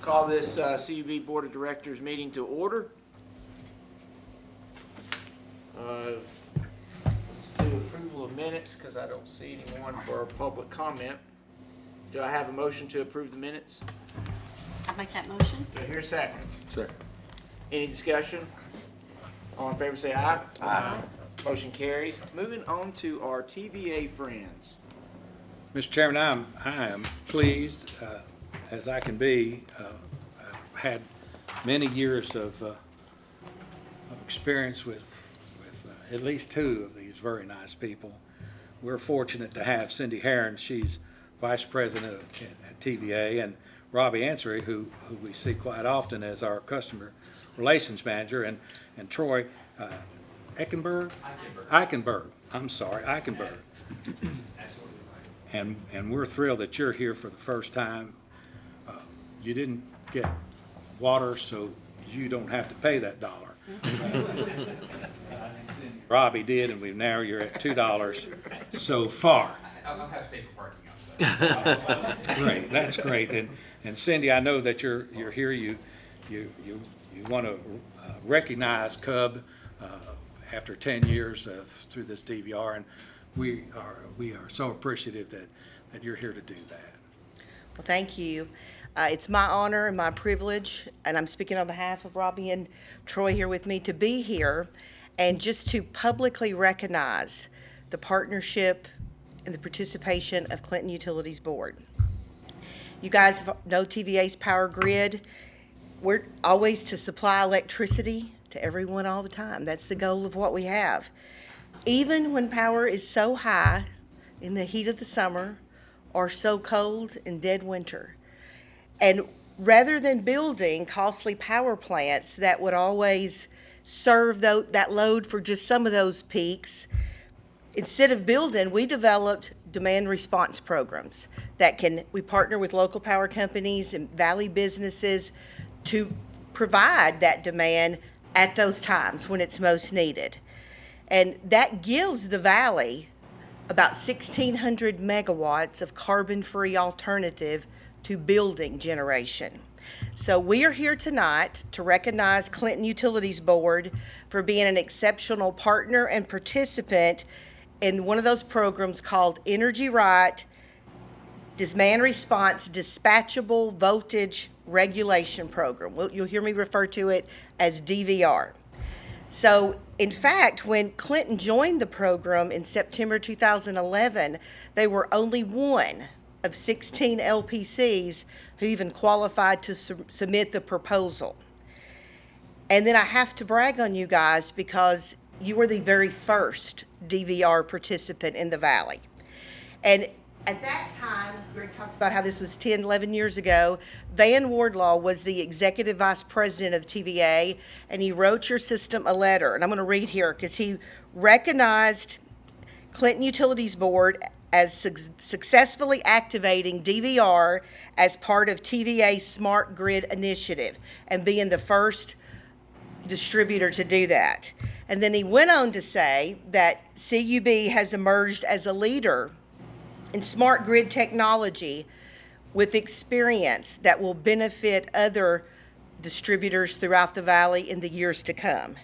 Call this CUB Board of Directors meeting to order. Let's do approval of minutes because I don't see anyone for public comment. Do I have a motion to approve the minutes? I'll make that motion. Do I hear a second? Second. Any discussion? All in favor say aye. Aye. Motion carries. Moving on to our TVA friends. Mr. Chairman, I am pleased as I can be. I've had many years of experience with at least two of these very nice people. We're fortunate to have Cindy Herron. She's Vice President at TVA, and Robbie Ansary, who we see quite often as our Customer Relations Manager, and Troy Eichenberg. I'm sorry, Eichenberg. And we're thrilled that you're here for the first time. You didn't get water, so you don't have to pay that dollar. Robbie did, and you're at $2 so far. I'll have to pay for parking outside. Great, that's great. And Cindy, I know that you're here. You want to recognize Cub after 10 years through this DVR, and we are so appreciative that you're here to do that. Well, thank you. It's my honor and my privilege, and I'm speaking on behalf of Robbie and Troy here with me, to be here and just to publicly recognize the partnership and the participation of Clinton Utilities Board. You guys know TVA's Power Grid. We're always to supply electricity to everyone all the time. That's the goal of what we have. Even when power is so high in the heat of the summer or so cold in dead winter. And rather than building costly power plants that would always serve that load for just some of those peaks, instead of building, we developed demand response programs we partner with local power companies and valley businesses to provide that demand at those times when it's most needed. And that gives the valley about 1,600 megawatts of carbon-free alternative to building generation. So we are here tonight to recognize Clinton Utilities Board for being an exceptional partner and participant in one of those programs called Energy Right Demand Response Dispatchable Voltage Regulation Program. You'll hear me refer to it as DVR. So, in fact, when Clinton joined the program in September 2011, they were only one of 16 LPCs who even qualified to submit the proposal. And then I have to brag on you guys because you were the very first DVR participant in the Valley. And at that time, Greg talks about how this was 10, 11 years ago. Van Wardlaw was the executive vice president of TVA, and he wrote your system a letter. And I'm going to read here because he recognized Clinton Utilities Board as successfully activating DVR as part of TVA's Smart Grid initiative and being the first distributor to do that. And then he went on to say that CUB has emerged as a leader in smart grid technology with experience that will benefit other distributors throughout the valley in the years to come.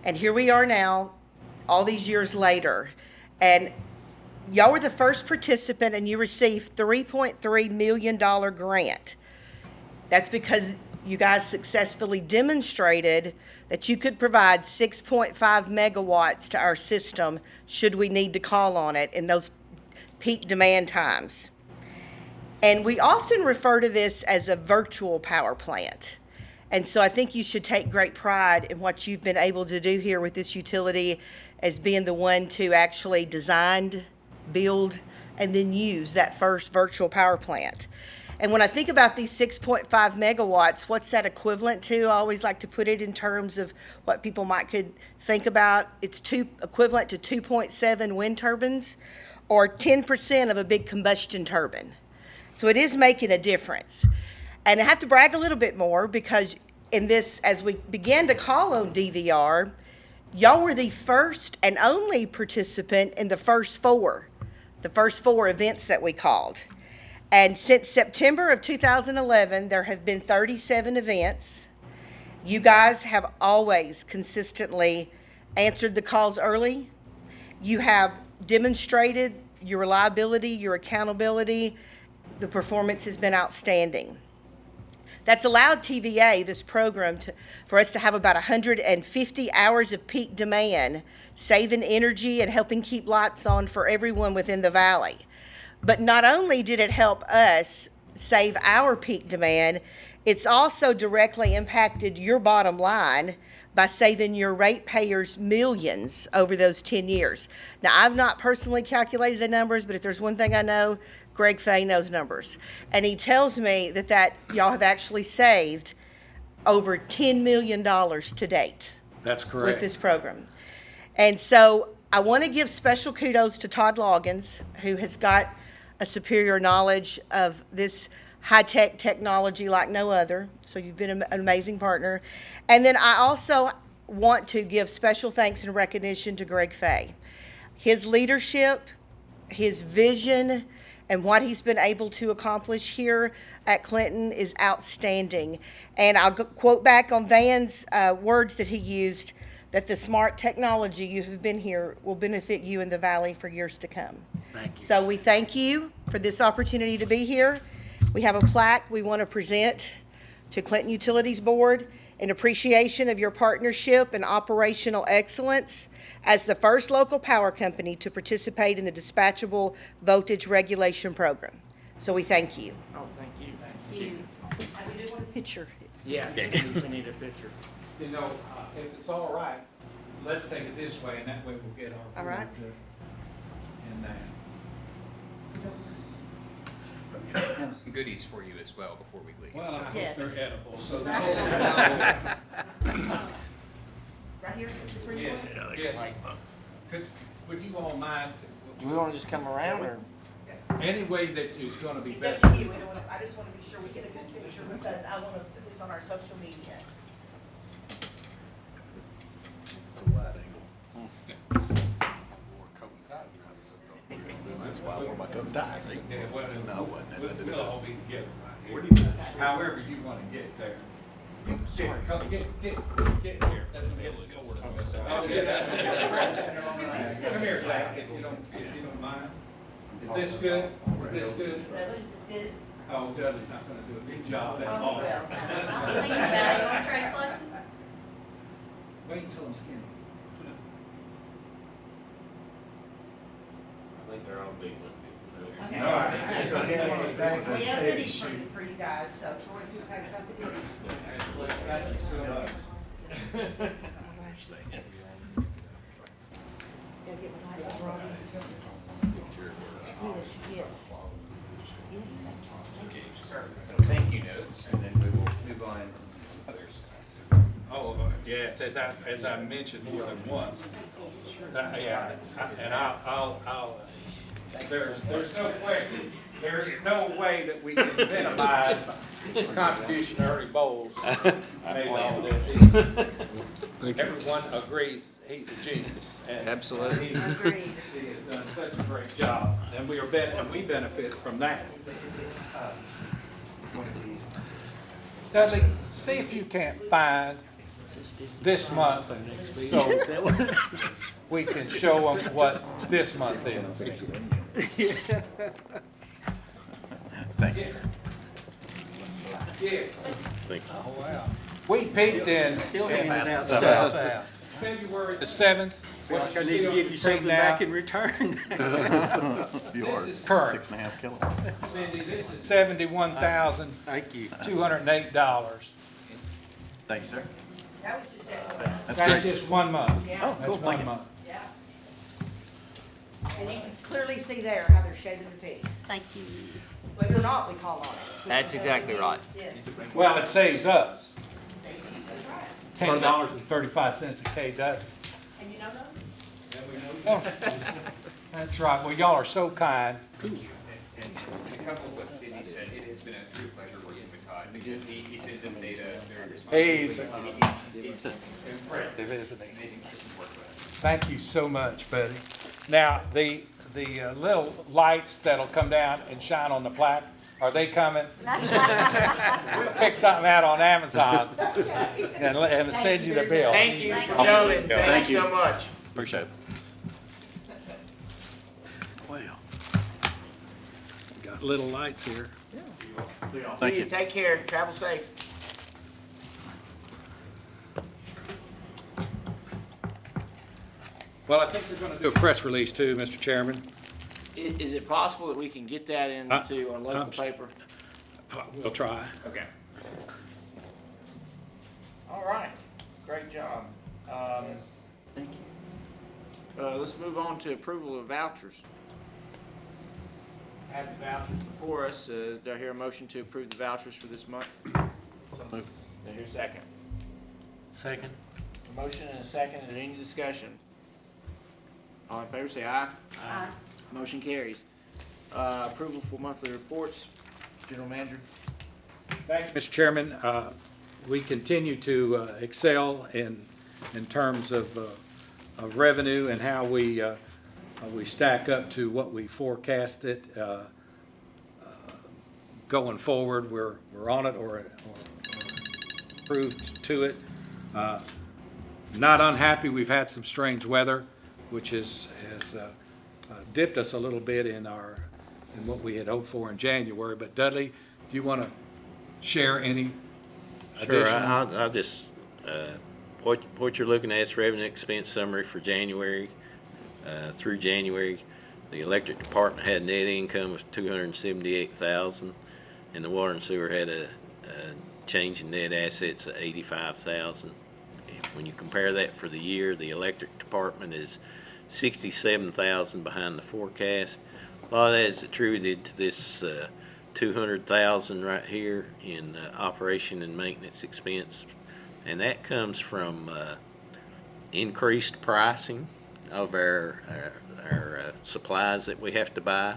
And here we are now, all these years later, and y'all were the first participant and you received $3.3 million grant. That's because you guys successfully demonstrated that you could provide 6.5 megawatts to our system should we need to call on it in those peak demand times. And we often refer to this as a virtual power plant. And so I think you should take great pride in what you've been able to do here with this utility as being the one to actually design, build, and then use that first virtual power plant. And when I think about these 6.5 megawatts, what's that equivalent to? I always like to put it in terms of what people could think about. It's equivalent to 2.7 wind turbines or 10% of a big combustion turbine. So it is making a difference. And I have to brag a little bit more because in this, as we began to call on DVR, y'all were the first and only participant in the first four events that we called. And since September of 2011, there have been 37 events. You guys have always consistently answered the calls early. You have demonstrated your reliability, your accountability. The performance has been outstanding. That's allowed TVA, this program, for us to have about 150 hours of peak demand, saving energy and helping keep lights on for everyone within the valley. But not only did it help us save our peak demand, it's also directly impacted your bottom line by saving your ratepayers millions over those 10 years. Now, I've not personally calculated the numbers, but if there's one thing I know, Greg Fay knows numbers. And he tells me that y'all have actually saved over $10 million to date That's with correct. this program. And so I want to give special kudos to Todd Loggins, who has got a superior knowledge of this high-tech technology like no other. So you've been an amazing partner. And then I also want to give special thanks and recognition to Greg Fay. His leadership, his vision, and what he's been able to accomplish here at Clinton is outstanding. And I'll quote back on Van's words that he used, that the smart technology you have been here will benefit you in the valley for years to come. Thank you. So we thank you for this opportunity to be here. We have a plaque we want to present to Clinton Utilities Board in appreciation of your partnership and operational excellence as the first local power company to participate in the dispatchable voltage regulation program. So we thank you. Oh, thank you. We do want a picture. Yeah, we need a picture. You know, if it's all right, let's take it this way, and that way we'll get our. All right. In that. Some goodies for you as well before we leave. Well, I hope Yes. they're edible, so. Right here, is this where you Yes, want? yes. Would you all mind, Do we want to just come around or? any way that is gonna be It's best? up to you. I just want to be sure we get a good picture because I want to put this on our social media. It's a wide angle. That's why I wore my coat ties. Yeah, well, No, it wasn't. we'll all be together right here. However you wanna get there. You come, get here. That's gonna get us closer. Oh, yeah. Come here, Zach, if you don't mind. Is this good? Is this good? Is this good? Oh, Dudley's not gonna do a good job at Oh, all. he will. I'm thinking about it. You want to trade places? Wait until I'm skinny. I think they're on a big one. Okay. No, I think it's okay. We have goodies for you guys, so Troy, you have something to do. Thank you so much. Yes, yes. So thank you notes, and then we will move on to others. Oh, yes, as I mentioned more than once. Yeah, and I'll, there's no question, there is no way that we can minimize the contribution Ernie Bowles made to all this. Everyone agrees he's a genius. And Absolutely. He has done such a great job, and we benefit from that. Dudley, see if you can't find this month, so we can show them what this month is. Thank you. Yeah. Thank you. We peaked in February the 7th. What I need to give you something back in return. You are is current. 6.5 kilowatts. Cindy, this is $71,208. Thank you. Thank you, sir. That was just that. That's That's good. just 1 month. Yeah. Oh, That's cool, thank 1 you. month. Yeah. And you can clearly see there how they're shaving the pig. Thank you. Whether or not we call on it. That's exactly right. Yes. Well, it saves us That's right. $10.35 a KW. And you know those? Oh, that's right. Well, y'all are so kind. And a couple of what Cindy said, it has been a true pleasure working with Todd, because he sees the data very responsibly. He's impressive, isn't he? Amazing person to work with. Thank you so much, Buddy. Now, the little lights that'll come down and shine on the plaque, Are they coming? We'll pick something out on Amazon and send you the bill. Thank you for coming. Thank you so much. Appreciate it. Well, got little lights here. See you. Take care. Travel safe. Well, I think we're gonna do a press release too, Mr. Chairman. Is it possible that we can get that into our local paper? We'll try. Okay. All right, great job. Thank you. Let's move on to approval of vouchers. I have the vouchers before us. Do I hear a motion to approve the vouchers for this month? So moved. Do I hear a second? Second. A motion and a second, and any discussion? All in favor, say aye. Aye. Motion carries. Approval for monthly reports. General Manager. Thank you, Mr. Chairman. We continue to excel in terms of revenue and how we stack up to what we forecasted. Going forward, we're on it or approved to it. Not unhappy, we've had some strange weather, which has dipped us a little bit in what we had hoped for in January. But Dudley, do you want to share any Sure, additional? I'll just, what you're looking at is revenue expense summary for January, through January. The electric department had net income of $278,000, and the water and sewer had a change in net assets of $85,000. When you compare that for the year, the electric department is $67,000 behind the forecast. A lot of that is attributed to this $200,000 right here in operation and maintenance expense, and that comes from increased pricing of our supplies that we have to buy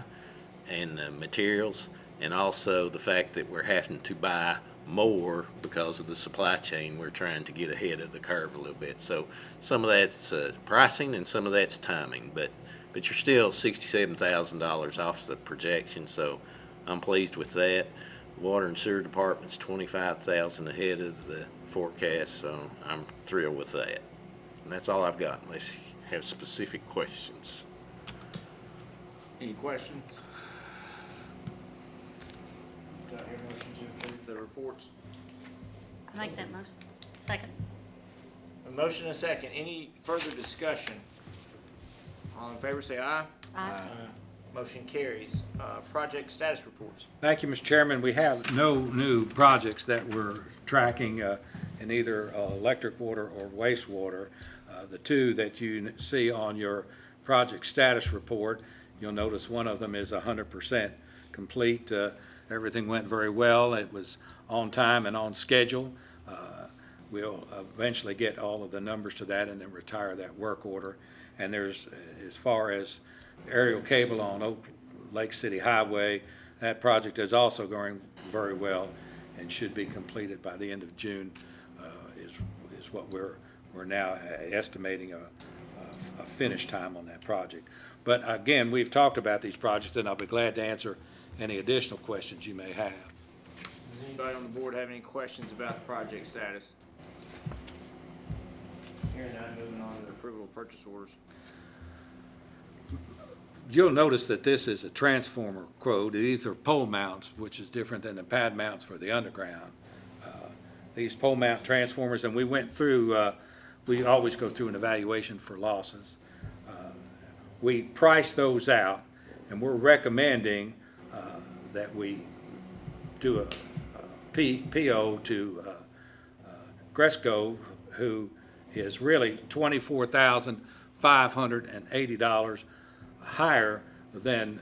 and materials, and also the fact that we're having to buy more because of the supply chain. We're trying to get ahead of the curve a little bit. So some of that's pricing and some of that's timing, but you're still $67,000 off the projection, so I'm pleased with that. Water and sewer department's $25,000 ahead of the forecast, so I'm thrilled with that. And that's all I've got, unless you have specific questions. Any questions? Do I hear a motion to approve the reports? I make that motion. Second. A motion and a second. Any further discussion? All in favor, say aye. Aye. Motion carries. Project status reports. Thank you, Mr. Chairman. We have no new projects that we're tracking in either electric, water, or wastewater. The two that you see on your project status report, you'll notice one of them is 100% complete. Everything went very well. It was on time and on schedule. We'll eventually get all of the numbers to that and then retire that work order. And there's, as far as aerial cable on Oak Lake City Highway, that project is also going very well and should be completed by the end of June, is what we're now estimating a finish time on that project. But again, we've talked about these projects, and I'll be glad to answer any additional questions you may have. Does anybody on the board have any questions about the project status? Hearing none, moving on to the approval of purchase orders. You'll notice that this is a transformer quote. These are pole mounts, which is different than the pad mounts for the underground. These pole mount transformers, and we went through, we always go through an evaluation for losses. We price those out, and we're recommending that we do a PO to Gresco, who is really $24,580 higher than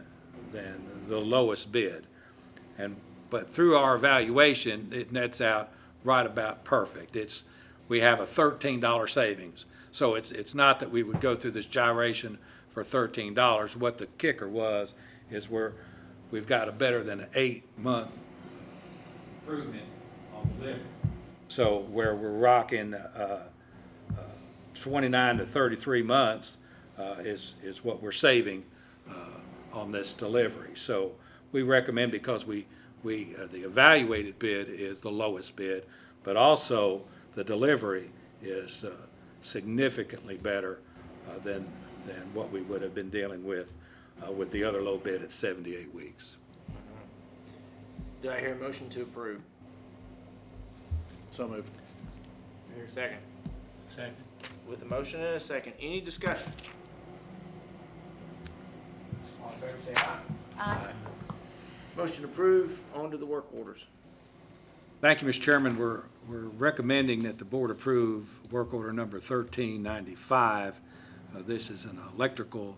the lowest bid. But through our evaluation, it nets out right about perfect. We have a $13 savings. So it's not that we would go through this gyration for $13. What the kicker was is we've got a better than an 8-month improvement on delivery. So where we're rocking 29 to 33 months is what we're saving on this delivery. So we recommend, because we the evaluated bid is the lowest bid, but also the delivery is significantly better than what we would have been dealing with the other low bid at 78 weeks. Do I hear a motion to approve? So moved. Do I hear a second? Second. With a motion and a second, any discussion? All in favor say aye. Aye. Motion approved, on to the work orders. Thank you, Mr. Chairman. We're recommending that the board approve work order number 1395. This is an electrical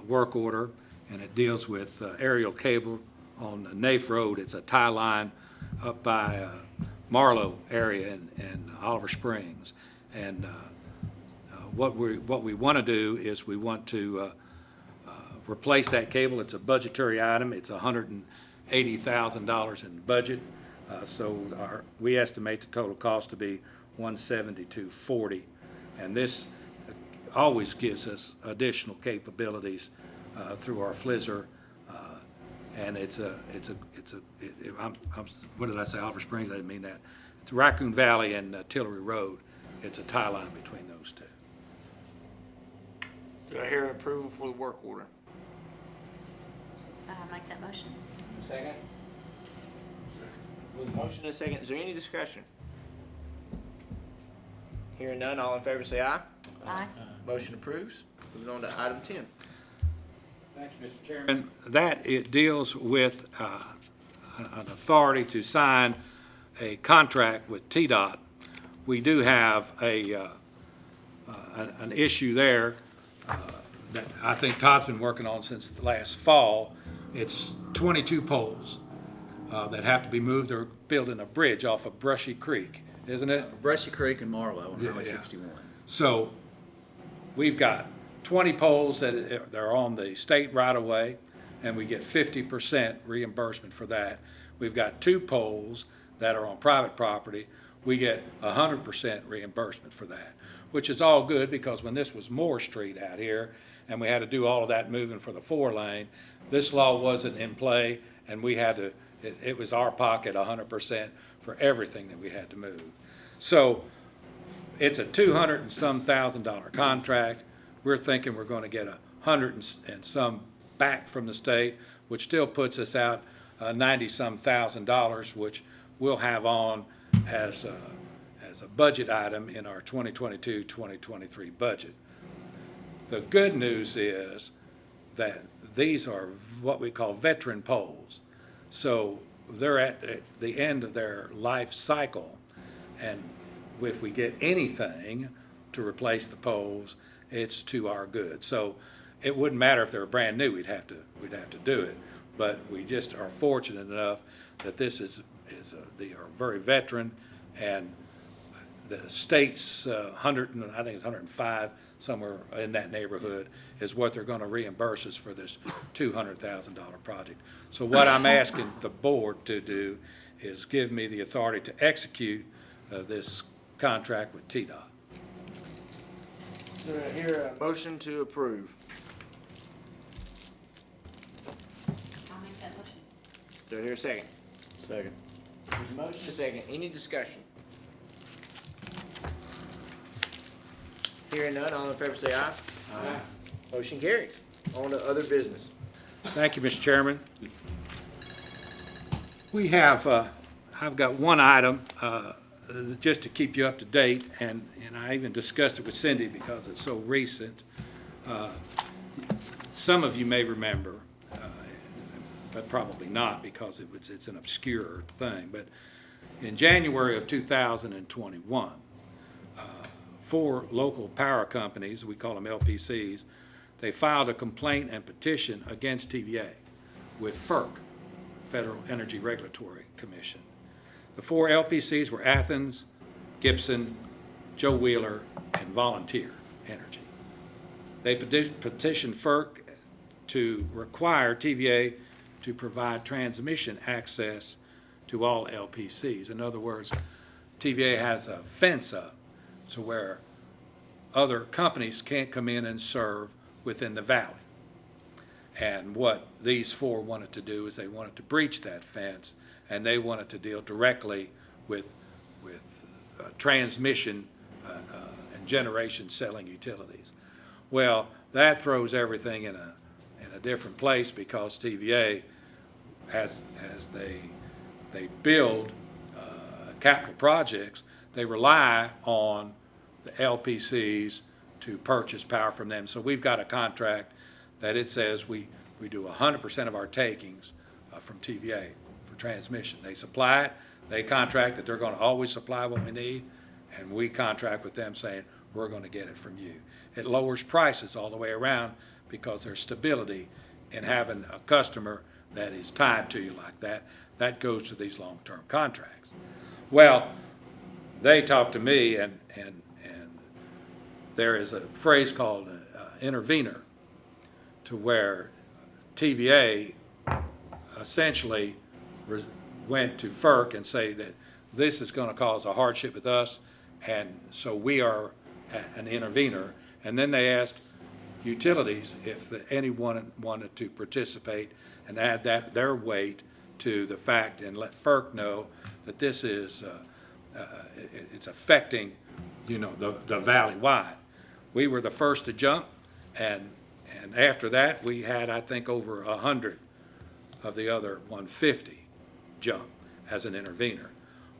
work order, and it deals with aerial cable on Nafe Road. It's a tie line up by Marlow area in Oliver Springs. And what we want to do is we want to replace that cable. It's a budgetary item. It's $180,000 in budget. So we estimate the total cost to be $172.40. And this always gives us additional capabilities through our FLISR. And what did I say, Oliver Springs? I didn't mean that. It's Raccoon Valley and Tillery Road. It's a tie line between those two. Do I hear approval for the work order? I'll make that motion. Second. With a motion and a second, is there any discussion? Hearing none, all in favor say aye. Aye. Motion approves. Moving on to item 10. Thank you, Mr. Chairman. It deals with an authority to sign a contract with TDOT. We do have an issue there that I think Todd's been working on since the last fall. It's 22 poles that have to be moved. They're building a bridge off of Brushy Creek, isn't it? Brushy Creek and Marlow on Highway Yeah. 61. So we've got 20 poles that are on the state right-of-way, and we get 50% reimbursement for that. We've got 2 poles that are on private property. We get 100% reimbursement for that, which is all good because when this was Moore Street out here and we had to do all of that moving for the 4-lane, this law wasn't in play, and we had to, it was our pocket 100% for everything that we had to move. So it's a $200 and some thousand contract. We're thinking we're going to get $100 and some back from the state, which still puts us out $90 some thousand, which we'll have on as a budget item in our 2022-2023 budget. The good news is that these are what we call veteran poles. So they're at the end of their life cycle, and if we get anything to replace the poles, it's to our good. So it wouldn't matter if they were brand new, we'd have to do it. But we just are fortunate enough that this they are very veteran, and the state's 100, I think it's 105, somewhere in that neighborhood, is what they're going to reimburse us for this $200,000 project. So what I'm asking the board to do is give me the authority to execute this contract with TDOT. Do I hear a motion to approve? I'll make that motion. Do I hear a second? Second. With a motion and a second, any discussion? Hearing none, all in favor say aye. Aye. Motion carried. On to other business. Thank you, Mr. Chairman. We have, I've got one item, just to keep you up to date, and I even discussed it with Cindy because it's so recent. Some of you may remember, but probably not because it's an obscure thing, but in January of 2021, 4 local power companies, we call them LPCs, they filed a complaint and petition against TVA with FERC, Federal Energy Regulatory Commission. The 4 LPCs were Athens, Gibson, Joe Wheeler, and Volunteer Energy. They petitioned FERC to require TVA to provide transmission access to all LPCs. In other words, TVA has a fence up to where other companies can't come in and serve within the valley. And what these four wanted to do is they wanted to breach that fence, and they wanted to deal directly with transmission and generation selling utilities. Well, that throws everything in a different place, because TVA, as they build capital projects, they rely on the LPCs to purchase power from them. So we've got a contract that it says we do 100% of our takings from TVA for transmission. They supply it, they contract that they're going to always supply what we need, and we contract with them saying, we're going to get it from you. It lowers prices all the way around, because there's stability in having a customer that is tied to you like that. That goes to these long-term contracts. Well, they talked to me, and there is a phrase called intervener, to where TVA essentially went to FERC and say that this is going to cause a hardship with us, and so we are an intervener. And then they asked utilities if anyone wanted to participate and add their weight to the fact, and let FERC know that this is it's affecting, the valley-wide. We were the first to jump, and after that, we had, I think, over 100 of the other 150 jump as an intervener.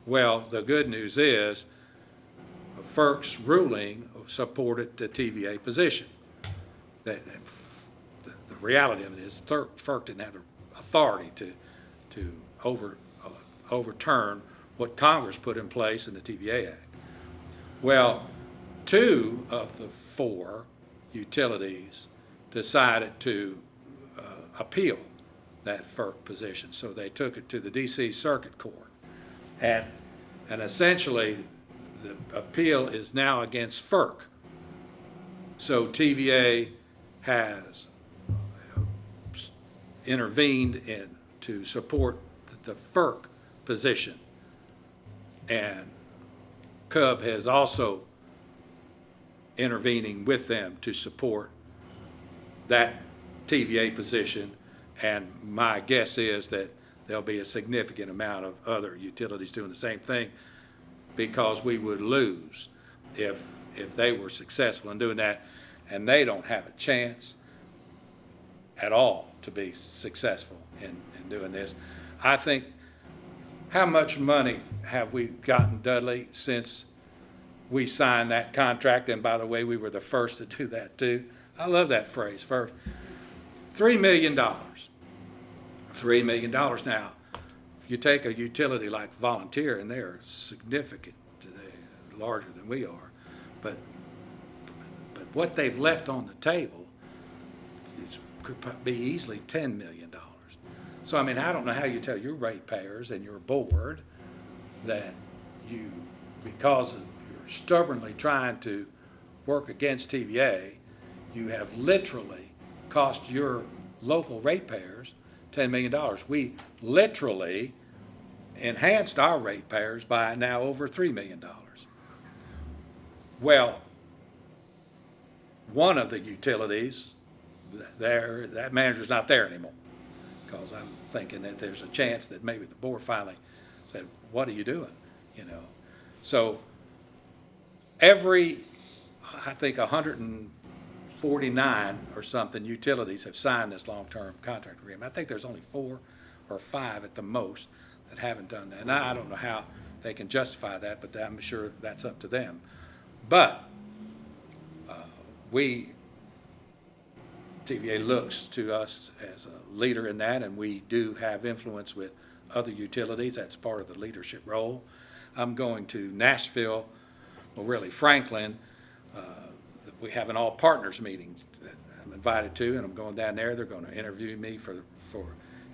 Well, the good news is FERC's ruling supported the TVA position. The reality of it is FERC didn't have the authority to overturn what Congress put in place in the TVA Act. Well, 2 of the 4 utilities decided to appeal that FERC position. So they took it to the D.C. Circuit Court. And essentially, the appeal is now against FERC. So TVA has intervened to support the FERC position. And CUB has also intervening with them to support that TVA position, and my guess is that there'll be a significant amount of other utilities doing the same thing, because we would lose if they were successful in doing that, and they don't have a chance at all to be successful in doing this. I think, how much money have we gotten, Dudley, since we signed that contract? And by the way, we were the first to do that too. I love that phrase, first. $3 million. $3 million. Now, you take a utility like Volunteer, and they're significant, they're larger than we are, but what they've left on the table could be easily $10 million. So, I mean, I don't know how you tell your ratepayers and your board that you, because you're stubbornly trying to work against TVA, you have literally cost your local ratepayers $10 million. We literally enhanced our ratepayers by now over $3 million. Well, one of the utilities, that manager's not there anymore, because I'm thinking that there's a chance that maybe the board finally said, what are you doing? So I think 149 or something utilities have signed this long-term contract agreement. I think there's only 4 or 5 at the most that haven't done that. And I don't know how they can justify that, but I'm sure that's up to them. But TVA looks to us as a leader in that, and we do have influence with other utilities. That's part of the leadership role. I'm going to Nashville, well, really Franklin. We have an all-partners meeting that I'm invited to, and I'm going down there. They're going to interview me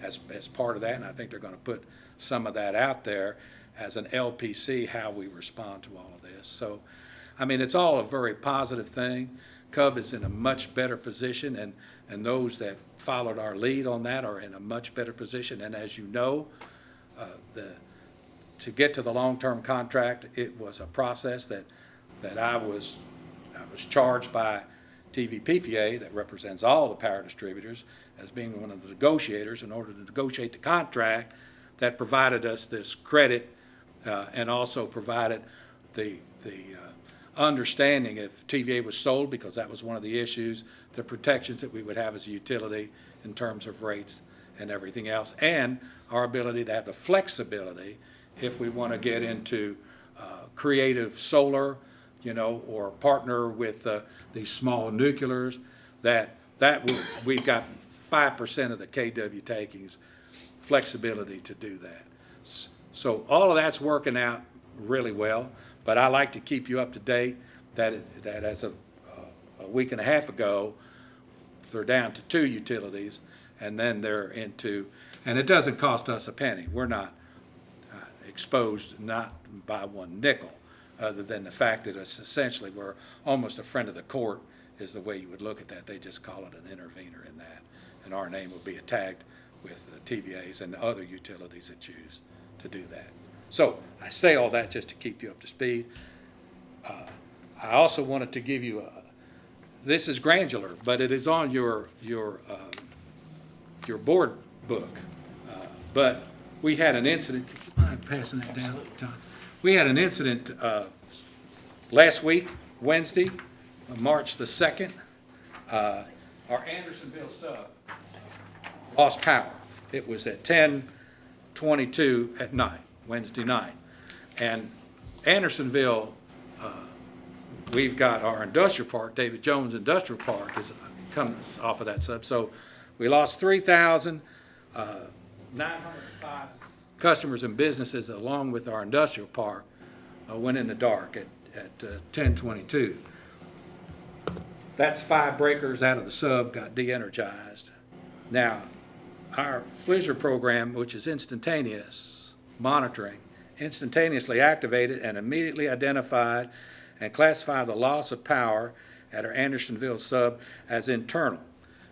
as part of that, and I think they're going to put some of that out there as an LPC, how we respond to all of this. So, I mean, it's all a very positive thing. CUB is in a much better position, and those that followed our lead on that are in a much better position. And as you know, to get to the long-term contract, it was a process that I was charged by TVPPA, that represents all the power distributors, as being one of the negotiators in order to negotiate the contract that provided us this credit and also provided the understanding if TVA was sold, because that was one of the issues, the protections that we would have as a utility in terms of rates and everything else, and our ability to have the flexibility if we want to get into creative solar, or partner with these small nuclears, we've got 5% of the KW takings flexibility to do that. So all of that's working out really well, but I like to keep you up to date that as of a week and a half ago, they're down to 2 utilities, and then they're into, and it doesn't cost us a penny. We're not exposed not by 1 nickel, other than the fact that it's essentially we're almost a friend of the court is the way you would look at that. They just call it an intervener in that, and our name will be tagged with the TVAs and the other utilities that choose to do that. So I say all that just to keep you up to speed. I also wanted to give you this is granular, but it is on your board book. But we had an incident. Would you mind passing that down, Tom? We had an incident last week, Wednesday, March the 2nd. Our Andersonville sub lost power. It was at 10:22 at night, Wednesday night. And Andersonville, we've got our industrial park, David Jones Industrial Park is coming off of that sub. So we lost 3,905 customers and businesses along with our industrial park went in the dark at 10:22. That's 5 breakers out of the sub got de-energized. Now, our FLISR program, which is instantaneous monitoring, instantaneously activated and immediately identified and classified the loss of power at our Andersonville sub as internal.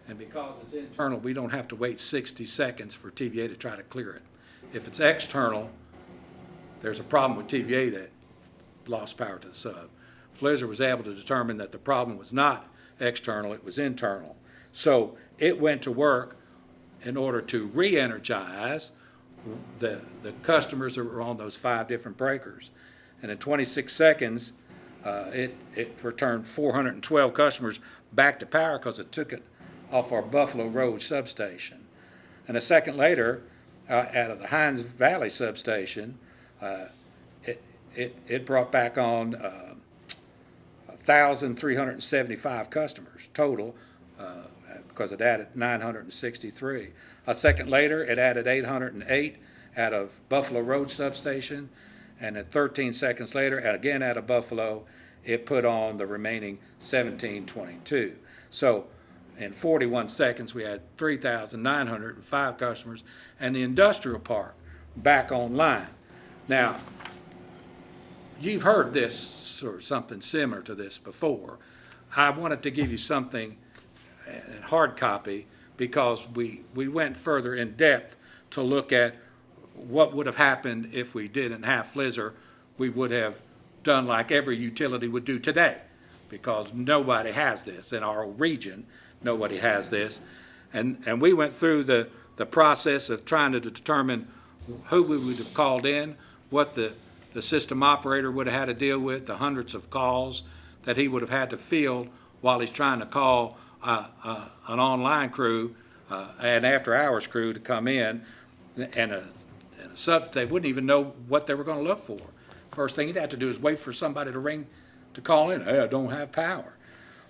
And because it's internal, we don't have to wait 60 seconds for TVA to try to clear it. If it's external, there's a problem with TVA that lost power to the sub. FLISR was able to determine that the problem was not external, it was internal. So it went to work in order to re-energize the customers that were on those 5 different breakers. And in 26 seconds, it returned 412 customers back to power because it took it off our Buffalo Road substation. And a second later, out of the Hines Valley substation, it brought back on 1,375 customers total, because it added 963. A second later, it added 808 out of Buffalo Road substation, and at 13 seconds later, and again out of Buffalo, it put on the remaining 1,722. So in 41 seconds, we had 3,905 customers, and the industrial park back online. Now, you've heard this or something similar to this before. I wanted to give you something in hard copy because we went further in depth to look at what would have happened if we didn't have FLISR. We would have done like every utility would do today, because nobody has this in our region. Nobody has this. And we went through the process of trying to determine who we would have called in, what the system operator would have had to deal with, the hundreds of calls that he would have had to field while he's trying to call an online crew, an after-hours crew to come in, and a sub, they wouldn't even know what they were going to look for. First thing you'd have to do is wait for somebody to ring to call in. Hey, I don't have power.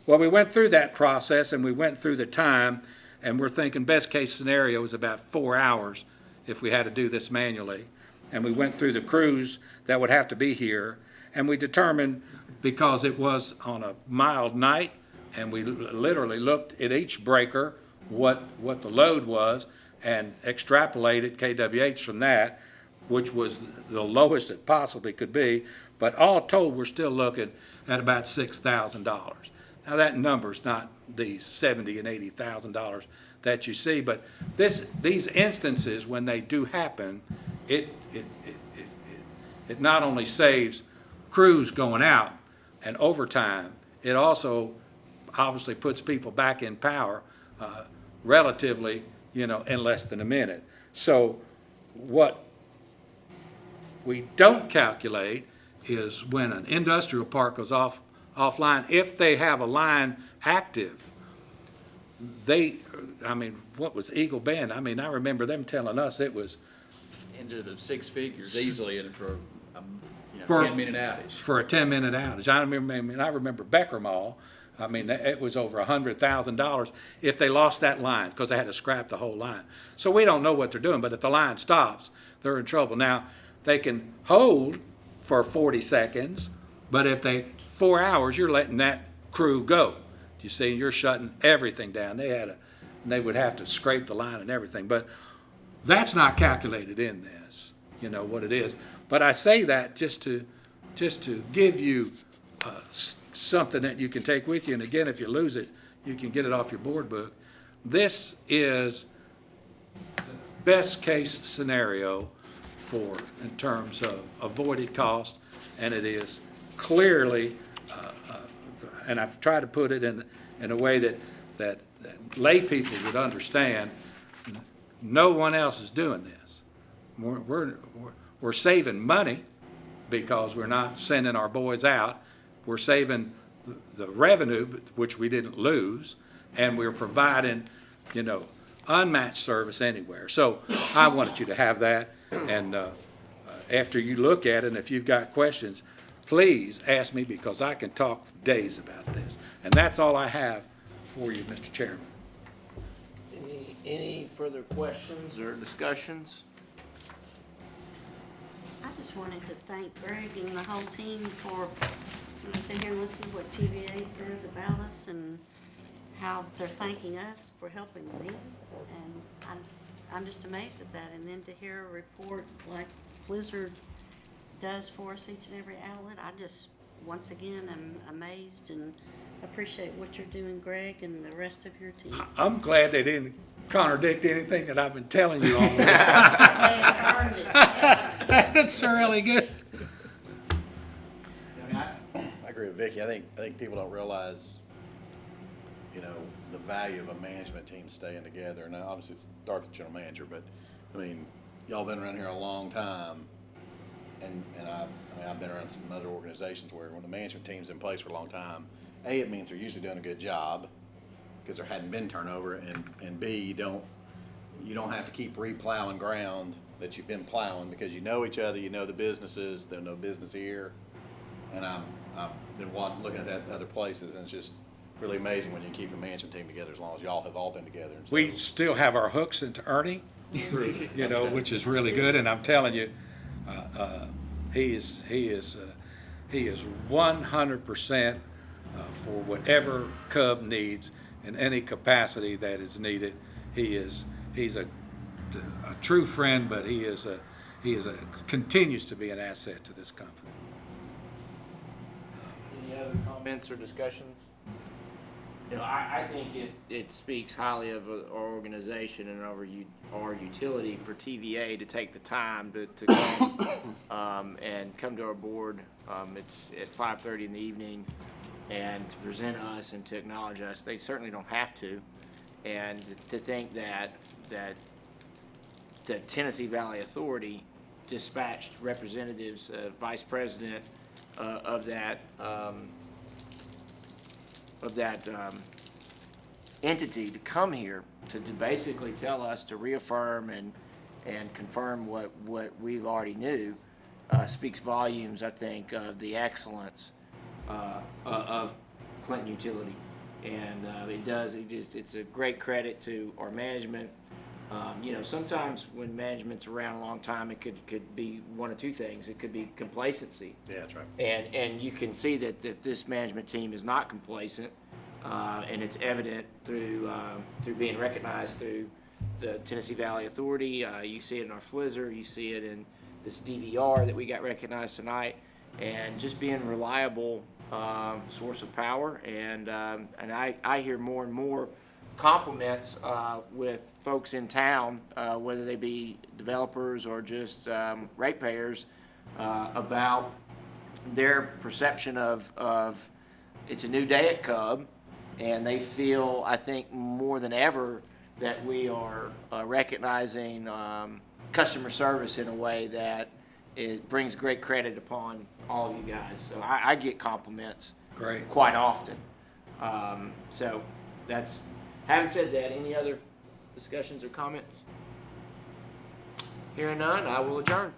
Well, we went through that process, and we went through the time, and we're thinking best case scenario is about 4 hours if we had to do this manually. And we went through the crews that would have to be here, and we determined, because it was on a mild night, and we literally looked at each breaker, what the load was, and extrapolated KWH from that, which was the lowest it possibly could be. But all told, we're still looking at about $6,000. Now, that number's not the $70,000 and $80,000 that you see, but these instances, when they do happen, it not only saves crews going out and overtime, it also obviously puts people back in power relatively, in less than a minute. So what we don't calculate is when an industrial park goes offline, if they have a line active, what was Eagle Bend? I remember them telling us it was Into the six figures easily and for, For- 10-minute outage. for a 10-minute outage. I remember Becker Mall, it was over $100,000 if they lost that line, because they had to scrap the whole line. So we don't know what they're doing, but if the line stops, they're in trouble. Now, they can hold for 40 seconds, but if 4 hours, you're letting that crew go. You see, you're shutting everything down. They would have to scrape the line and everything, but that's not calculated in this, what it is. But I say that just to give you something that you can take with you. And again, if you lose it, you can get it off your board book. This is the best case scenario in terms of avoided cost, and it is clearly, and I've tried to put it in a way that lay people would understand. No one else is doing this. We're saving money because we're not sending our boys out. We're saving the revenue, which we didn't lose, and we're providing, unmatched service anywhere. So I wanted you to have that, and after you look at it, and if you've got questions, please ask me, because I can talk for days about this. And that's all I have for you, Mr. Chairman. Any further questions or discussions? I just wanted to thank Greg and the whole team for, sit here and listen to what TVA says about us and how they're thanking us for helping them. And I'm just amazed at that. And then to hear a report like Blizzard does for us, each and every outlet, I just, once again, am amazed and appreciate what you're doing, Greg, and the rest of your team. I'm glad they didn't contradict anything that I've been telling you all this time. They have earned it. That's really good. I agree with Vicki. I think people don't realize, the value of a management team staying together. And obviously it starts with the general manager, but y'all been around here a long time. And I've been around some other organizations where when the management team's in place for a long time, A, it means they're usually doing a good job because there hadn't been turnover, and B, you don't have to keep replowing ground that you've been plowing because you know each other, you know the businesses, there's no business here. And I've been looking at that other places, and it's just really amazing when you keep a management team together as long as y'all have all been together. And so- We still have our hooks into Ernie, which is really good, and I'm telling you, he is 100% for whatever Cub needs in any capacity that is needed. He's a true friend, but he continues to be an asset to this company. Any other comments or discussions? I think it speaks highly of our organization and our utility for TVA to take the time to come and come to our board. It's at 5:30 in the evening, and to present us and to acknowledge us. They certainly don't have to. And to think that the Tennessee Valley Authority dispatched representatives, vice president of that entity to come here to basically tell us, to reaffirm and confirm what we've already knew, speaks volumes, I think, of the excellence of Clinton Utility. And it's a great credit to our management. Sometimes when management's around a long time, it could be one of two things. It could be complacency. Yeah, that's right. And you can see that this management team is not complacent, and it's evident through being recognized through the Tennessee Valley Authority. You see it in our Flizzer, you see it in this DVR that we got recognized tonight, and just being a reliable source of power. And I hear more and more compliments with folks in town, whether they be developers or just ratepayers, about their perception of it's a new day at Cub, And they feel, I think, more than ever, that we are recognizing customer service in a way that it brings great credit upon all of you guys. So I get compliments Great. quite often. So that's, having said that, any other discussions or comments? Hearing none, I will adjourn.